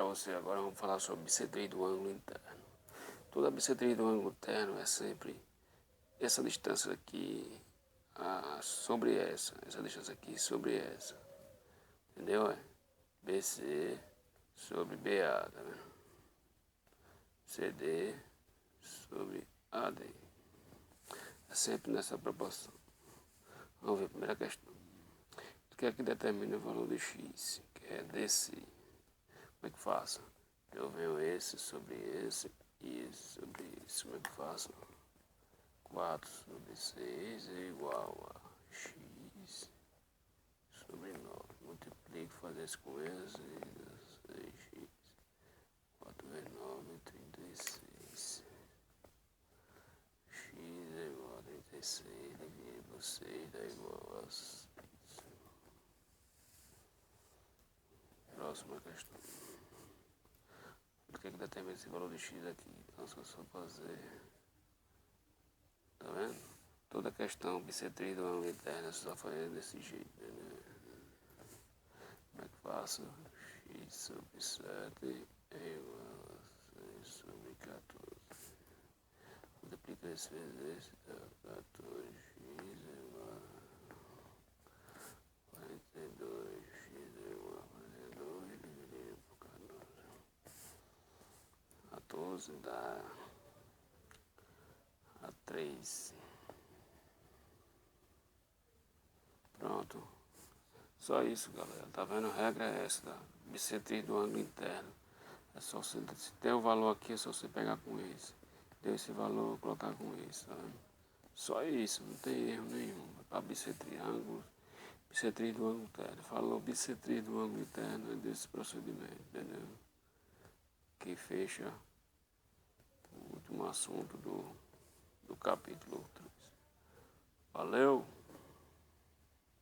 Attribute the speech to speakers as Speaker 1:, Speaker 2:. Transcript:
Speaker 1: você agora, vamos falar sobre bissetria do ângulo interno. Toda bissetria do ângulo interno é sempre essa distância aqui sobre essa distância aqui sobre essa. Entendeu? BC sobre BA, tá vendo? CD sobre AD. É sempre nessa proporção. Vamos ver a primeira questão. O que é que determina o valor de x? Que é desse. Como é que faço? Eu venho esse sobre esse e esse sobre isso. Como é que faço? 4 sobre 6 é igual a x sobre 9. Multiplico, fazer isso com esse. 6x. 4 vezes 9, 36. X é igual a 36. Dividido por 6 é igual a 6. Próxima questão. O que é que determina esse valor de x aqui? Então, se eu só fazer... Tá vendo? Toda questão bissetria do ângulo interno, só fazer desse jeito, né? Como é que faço? X sobre 7 é igual a 6 sobre 14. Multiplica esse vezes esse, dá 14x é igual a 42, x é igual a 42 dividido por 14. 14 dá a 3. Pronto. Só isso, galera. Tá vendo? A regra é essa, tá? Bissetria do ângulo interno. É só você, se tem o valor aqui, é só você pegar com esse. Deu esse valor, colocar com esse, tá vendo? Só isso, não tem erro nenhum. Para bissetria do ângulo interno. Falou bissetria do ângulo interno, é desse procedimento, entendeu? Que fecha o último assunto do capítulo 3. Valeu!